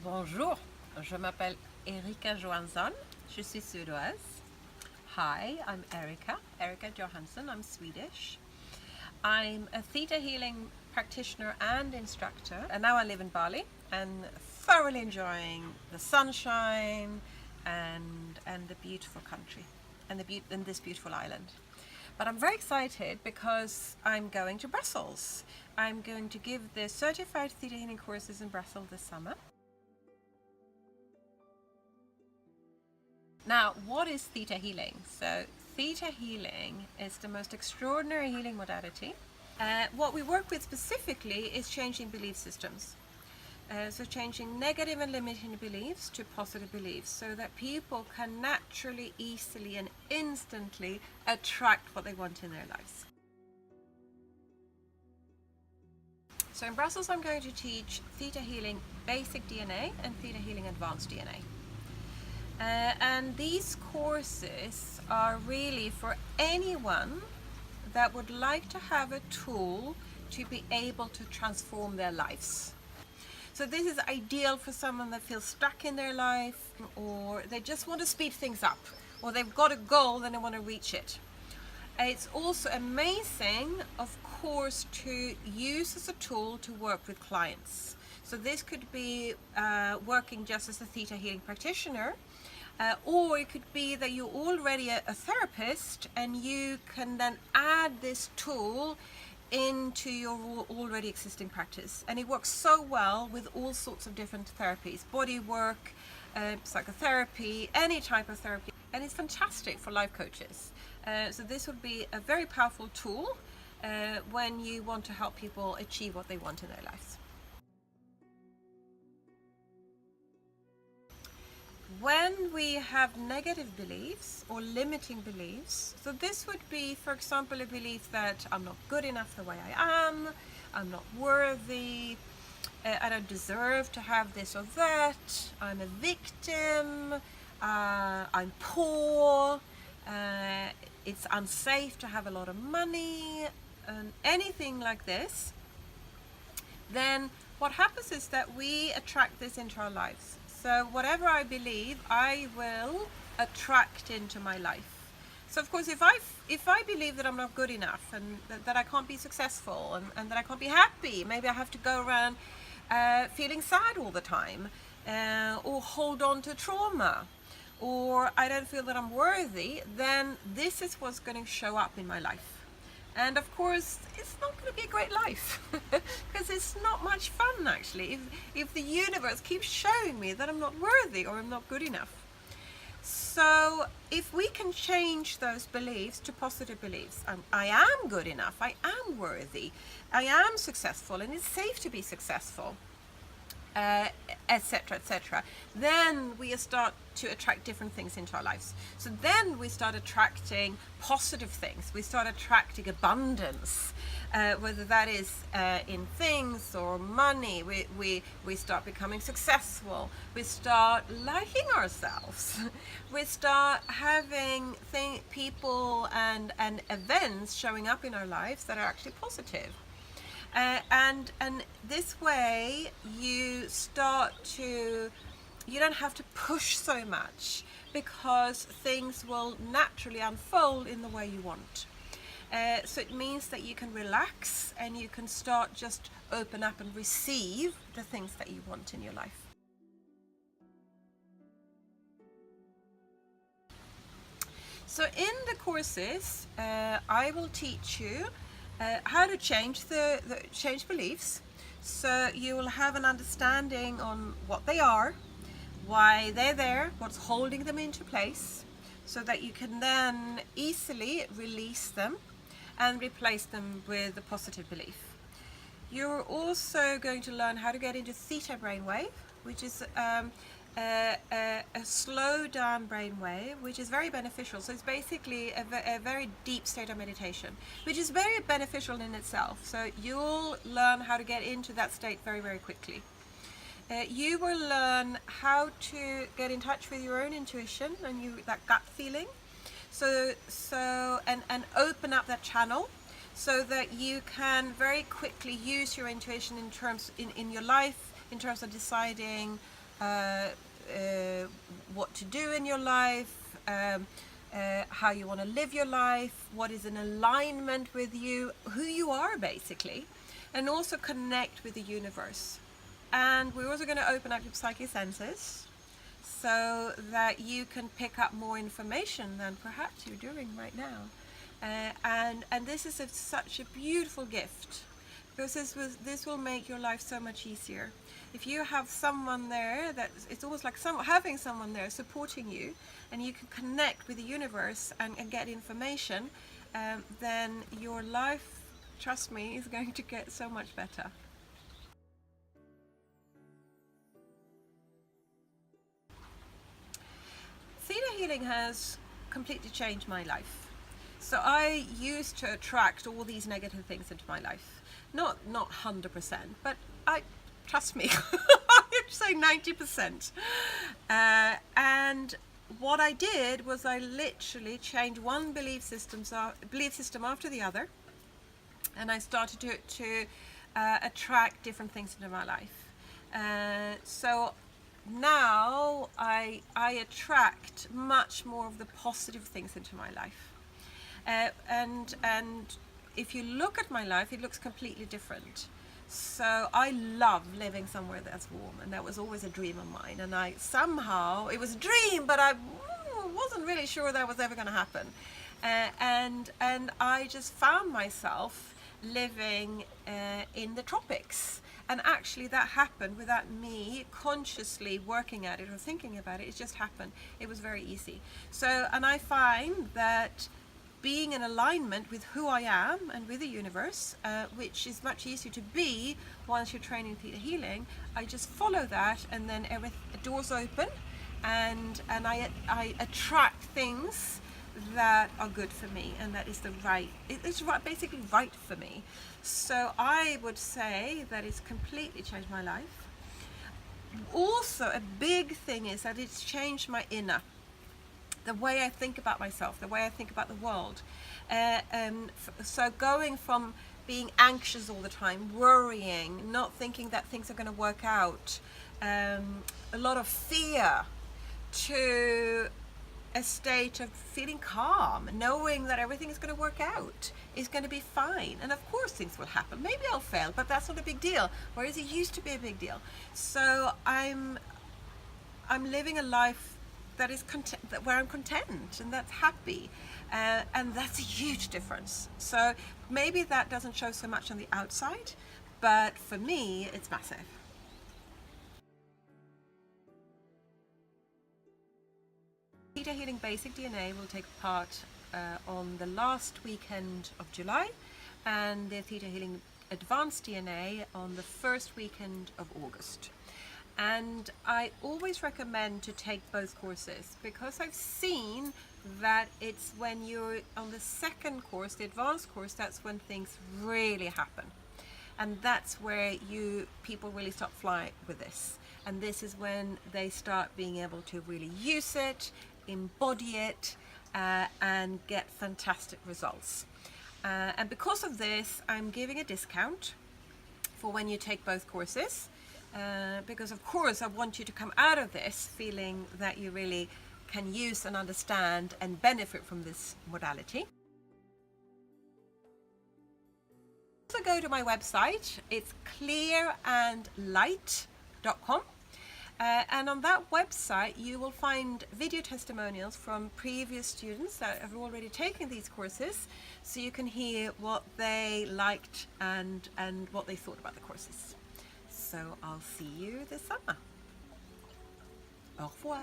Bonjour, je m'appelle Erika Johansson, je suis suédoise. Hi, I'm Erika Johansson, I'm Swedish. I'm a theta healing practitioner and instructor, and now I live in Bali and thoroughly enjoying the sunshine and the beautiful country and this beautiful island. But I'm very excited because I'm going to Brussels. I'm going to give the certified theta healing courses in Brussels this summer. Now, what is theta healing? So, theta healing is the most extraordinary healing modality. What we work with specifically is changing belief systems. So changing negative and limiting beliefs to positive beliefs so that people can naturally, easily and instantly attract what they want in their lives. So in Brussels I'm going to teach theta healing basic DNA and theta healing advanced DNA. And these courses are really for anyone that would like to have a tool to be able to transform their lives. So this is ideal for someone that feels stuck in their life, or they just want to speed things up, or they've got a goal and they want to reach it. It's also amazing, of course, to use as a tool to work with clients. So this could be working just as a theta healing practitioner, or it could be that you're already a therapist and you can then add this tool into your already existing practice. And it works so well with all sorts of different therapies, body work, psychotherapy, any type of therapy. And it's fantastic for life coaches. So this would be a very powerful tool when you want to help people achieve what they want in their lives. When we have negative beliefs or limiting beliefs, so this would be, for example, a belief that I'm not good enough the way I am, I'm not worthy, I don't deserve to have this or that, I'm a victim, I'm poor, it's unsafe to have a lot of money, and anything like this, then what happens is that we attract this into our lives. So whatever I believe, I will attract into my life. So of course, if I believe that I'm not good enough and that I can't be successful and that I can't be happy, maybe I have to go around feeling sad all the time, or hold on to trauma, or I don't feel that I'm worthy, then this is what's going to show up in my life. And of course, it's not going to be a great life because it's not much fun actually if the universe keeps showing me that I'm not worthy or I'm not good enough. So if we can change those beliefs to positive beliefs, I am good enough, I am worthy, I am successful, and it's safe to be successful, etc., etc., then we start to attract different things into our lives. So then we start attracting positive things. We start attracting abundance, whether that is in things or money. We start becoming successful. We start liking ourselves. We start having people and events showing up in our lives that are actually positive. And this way you don't have to push so much because things will naturally unfold in the way you want. So it means that you can relax and you can start just open up and receive the things that you want in your life. So in the courses, I will teach you how to change change beliefs, so you will have an understanding on what they are, why they're there, what's holding them into place, so that you can then easily release them and replace them with a positive belief. You're also going to learn how to get into theta brainwave, which is a slow down brainwave, which is very beneficial. So it's basically a very deep state of meditation, which is very beneficial in itself. So you'll learn how to get into that state very, very quickly. You will learn how to get in touch with your own intuition and that gut feeling. And open up that channel so that you can very quickly use your intuition in your life, in terms of deciding what to do in your life, how you want to live your life, what is in alignment with you, who you are basically, and also connect with the universe. And we're also going to open up your psychic senses so that you can pick up more information than perhaps you're doing right now. And this is such a beautiful gift, because this will make your life so much easier. If you have someone there, it's almost like having someone there supporting you, and you can connect with the universe and get information, then your life, trust me, is going to get so much better. Theta healing has completely changed my life. So I used to attract all these negative things into my life. Not 100%, but trust me, I'd say 90%. And what I did was I literally changed one belief system after the other, and I started to attract different things into my life. So now I attract much more of the positive things into my life. And if you look at my life, it looks completely different. So I love living somewhere that's warm, and that was always a dream of mine. And it was a dream, but I wasn't really sure that was ever going to happen. And I just found myself living in the tropics. And actually that happened without me consciously working at it or thinking about it. It just happened. It was very easy. So, and I find that being in alignment with who I am and with the universe, which is much easier to be once you're training Theta Healing, I just follow that, and then doors open, and I attract things that are good for me, and that is it's basically right for me. So I would say that it's completely changed my life. Also, a big thing is that it's changed my inner, the way I think about myself, the way I think about the world. So going from being anxious all the time, worrying, not thinking that things are going to work out, a lot of fear, to a state of feeling calm, knowing that everything is going to work out, is going to be fine. And of course things will happen. Maybe I'll fail, but that's not a big deal. Whereas it used to be a big deal. So I'm living a life that is where I'm content and that's happy, and that's a huge difference. So maybe that doesn't show so much on the outside, but for me it's massive. Theta Healing Basic DNA will take part on the last weekend of July, and the Theta Healing Advanced DNA on the first weekend of August. And I always recommend to take both courses, because I've seen that it's when you're on the second course, the advanced course, that's when things really happen. And that's where people really start flying with this. And this is when they start being able to really use it, embody it, and get fantastic results. And because of this, I'm giving a discount for when you take both courses. Because of course I want you to come out of this feeling that you really can use and understand and benefit from this modality. So go to my website, it's clearandlight.com, and on that website you will find video testimonials from previous students that have already taken these courses, so you can hear what they liked and what they thought about the courses. So I'll see you this summer. Au revoir.